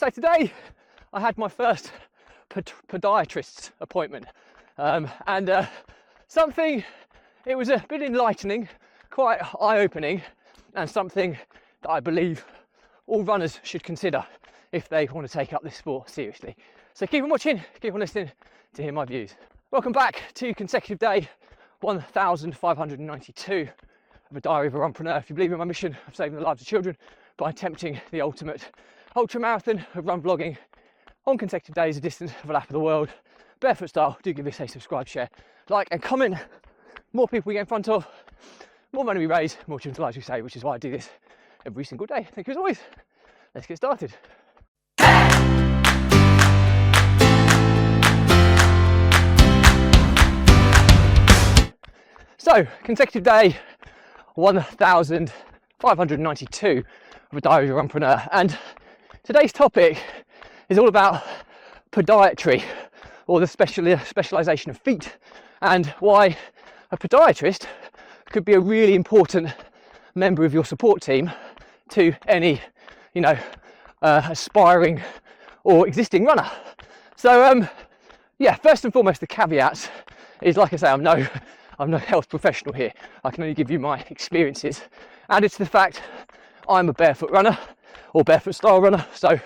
So today I had my first podiatrist appointment, and something, it was a bit enlightening, quite eye-opening, and something that I believe all runners should consider if they want to take up this sport seriously. So keep on watching, keep on listening to hear my views. Welcome back to consecutive day 1592 of a diary of a runpreneur. If you believe in my mission of saving the lives of children by attempting the ultimate ultra marathon of run vlogging on consecutive days, a distance of a lap of the world, barefoot style, do give this a subscribe, share, like and comment. More people we get in front of, more money we raise, more children's lives we save, which is why I do this every single day. Thank you as always. Let's get started. So, consecutive day 1592 of a diary of a runpreneur, and today's topic is all about podiatry, or the specialisation of feet, and why a podiatrist could be a really important member of your support team to any, aspiring or existing runner. So, yeah, first and foremost, the caveats is, like I say, I'm no health professional here. I can only give you my experiences, and it's the fact I'm a barefoot runner or barefoot style runner, so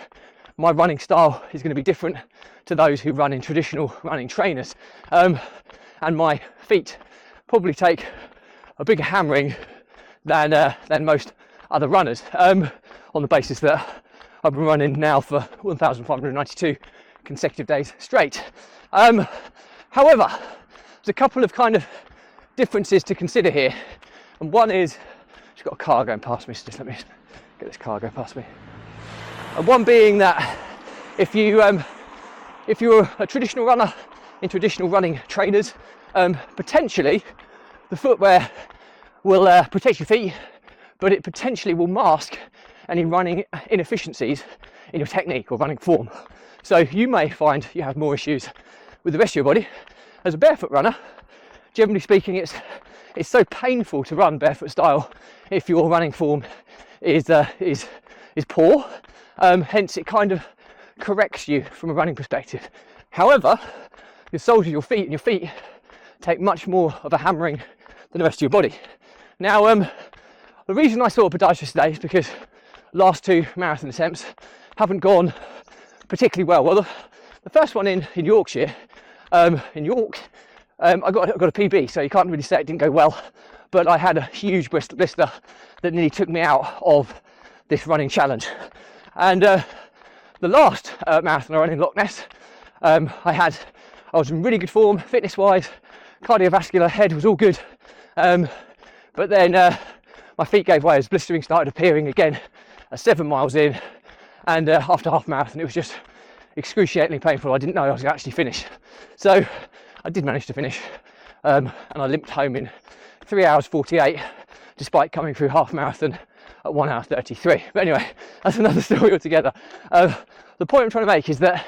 my running style is going to be different to those who run in traditional running trainers, and my feet probably take a bigger hammering than most other runners, on the basis that I've been running now for 1592 consecutive days straight. However, there's a couple of kind of differences to consider here, and one is, just got a car going past me, so just let me get this car going past me. And one being that if you're a traditional runner in traditional running trainers, potentially the footwear will protect your feet, but it potentially will mask any running inefficiencies in your technique or running form. So you may find you have more issues with the rest of your body. As a barefoot runner, generally speaking, it's so painful to run barefoot style if your running form is poor. Hence, it kind of corrects you from a running perspective. However, the soles of your feet and your feet take much more of a hammering than the rest of your body. Now, the reason I saw a podiatrist today is because last two marathon attempts haven't gone particularly well. Well, the first one in Yorkshire, in York, I got a PB, so you can't really say it didn't go well, but I had a huge blister that nearly took me out of this running challenge. And the last marathon I ran in Loch Ness, I was in really good form, fitness-wise, cardiovascular, head was all good, but then my feet gave way as blistering started appearing again at 7 miles in, and after half marathon it was just excruciatingly painful. I didn't know I was going to actually finish. So I did manage to finish, and I limped home in 3 hours 48, despite coming through half marathon at 1 hour 33. But anyway, that's another story altogether. The point I'm trying to make is that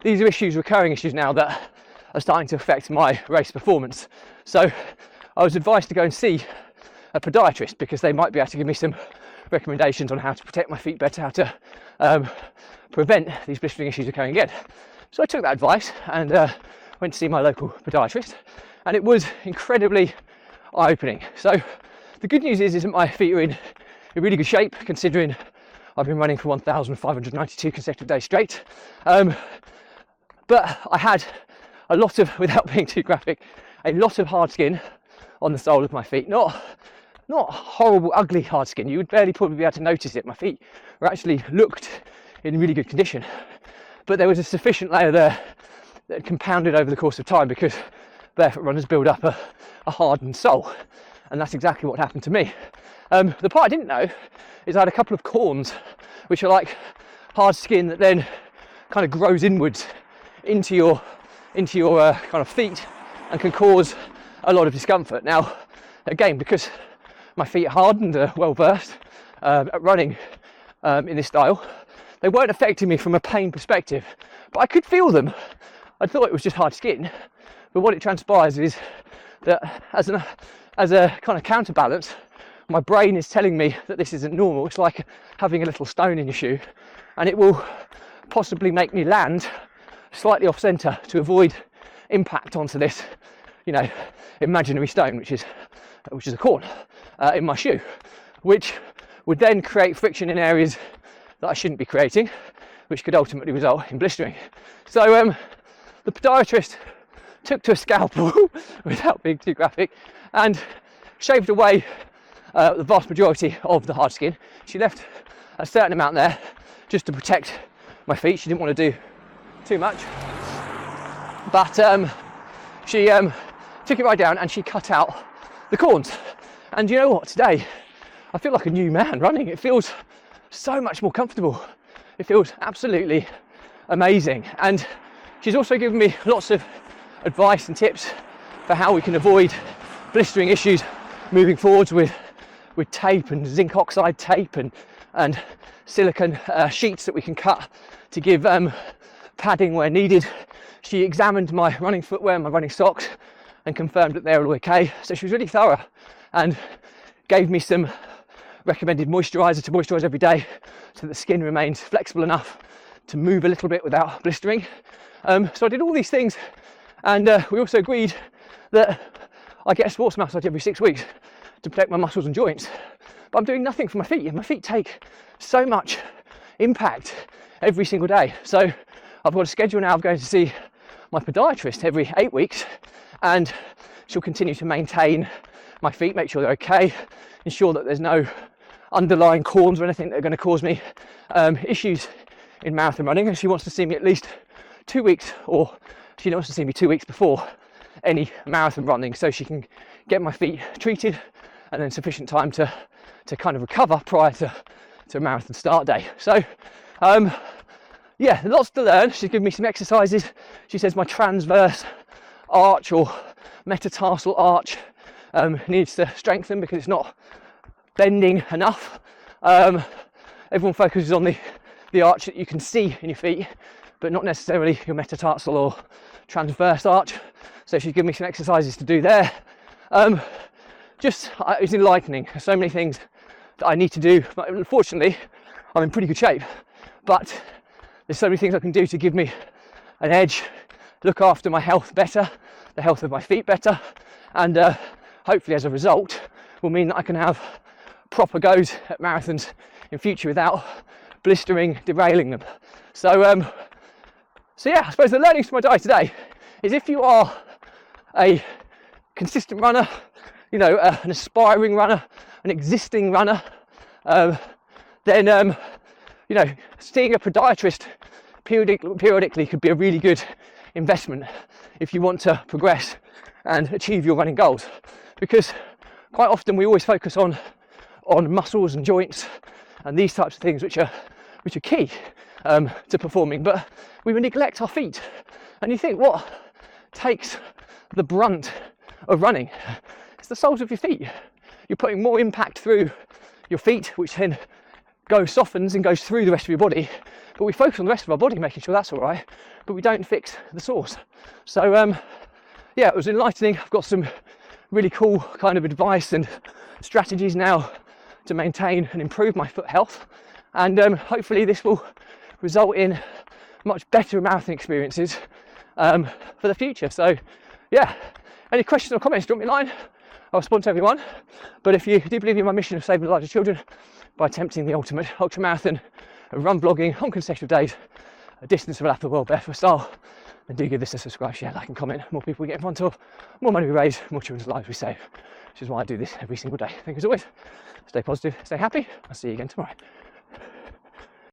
these are recurring issues now that are starting to affect my race performance. So I was advised to go and see a podiatrist because they might be able to give me some recommendations on how to protect my feet better, how to prevent these blistering issues occurring again. So I took that advice and went to see my local podiatrist, and it was incredibly eye-opening. So the good news is that my feet are in really good shape, considering I've been running for 1592 consecutive days straight. But I had a lot of, without being too graphic, a lot of hard skin on the sole of my feet. Not horrible, ugly hard skin. You would barely probably be able to notice it. My feet were actually looked in really good condition, but there was a sufficient layer there that compounded over the course of time, because barefoot runners build up a hardened sole, and that's exactly what happened to me. The part I didn't know is I had a couple of corns, which are like hard skin that then kind of grows inwards into your kind of feet and can cause a lot of discomfort. Now, again, because my feet are hardened, well versed at running in this style, they weren't affecting me from a pain perspective, but I could feel them. I thought it was just hard skin, but what it transpires is that as a kind of counterbalance, my brain is telling me that this isn't normal. It's like having a little stone in your shoe, and it will possibly make me land slightly off centre to avoid impact onto this, you know, imaginary stone, which is a corn in my shoe, which would then create friction in areas that I shouldn't be creating, which could ultimately result in blistering. So the podiatrist took to a scalpel, without being too graphic, and shaved away the vast majority of the hard skin. She left a certain amount there just to protect my feet. She didn't want to do too much, but she took it right down and she cut out the corns. And you know what, today I feel like a new man running. It feels so much more comfortable. It feels absolutely amazing. And she's also given me lots of advice and tips for how we can avoid blistering issues moving forwards with tape and zinc oxide tape and silicone sheets that we can cut to give padding where needed. She examined my running footwear and my running socks and confirmed that they were all okay. So she was really thorough and gave me some recommended moisturiser to moisturise every day so the skin remains flexible enough to move a little bit without blistering. So I did all these things, and we also agreed that I get a sports massage every 6 weeks to protect my muscles and joints. But I'm doing nothing for my feet, and my feet take so much impact every single day. So I've got a schedule now of going to see my podiatrist every 8 weeks, and she'll continue to maintain my feet, make sure they're okay, ensure that there's no underlying corns or anything that are going to cause me issues in marathon running. And she wants to see me at least 2 weeks, or she wants to see me 2 weeks before any marathon running, so she can get my feet treated and then sufficient time to kind of recover prior to a marathon start day. So yeah, lots to learn. She's given me some exercises. She says my transverse arch or metatarsal arch needs to strengthen because it's not bending enough. Everyone focuses on the arch that you can see in your feet, but not necessarily your metatarsal or transverse arch. So she's given me some exercises to do there. It's enlightening. There's so many things that I need to do, but unfortunately I'm in pretty good shape, but there's so many things I can do to give me an edge, look after my health better, the health of my feet better, and hopefully as a result will mean that I can have proper goes at marathons in future without blistering, derailing them. So yeah, I suppose the learnings from my diet today is if you are a consistent runner, you know, an aspiring runner, an existing runner, then you know, seeing a podiatrist periodically could be a really good investment if you want to progress and achieve your running goals. Because quite often we always focus on muscles and joints and these types of things which are key to performing, but we neglect our feet. And you think, what takes the brunt of running? It's the soles of your feet. You're putting more impact through your feet, which then softens and goes through the rest of your body, but we focus on the rest of our body making sure that's all right, but we don't fix the source. So yeah, it was enlightening. I've got some really cool kind of advice and strategies now to maintain and improve my foot health, and hopefully this will result in much better marathon experiences for the future. So yeah, any questions or comments, drop me a line. I'll respond to everyone. But if you do believe in my mission of saving the lives of children by attempting the ultimate ultra marathon and run vlogging on consecutive days, a distance of a lap of the world barefoot style, then do give this a subscribe, share, like and comment. More people we get in front of, more money we raise, more children's lives we save, which is why I do this every single day. Thank you as always. Stay positive, stay happy. I'll see you again tomorrow.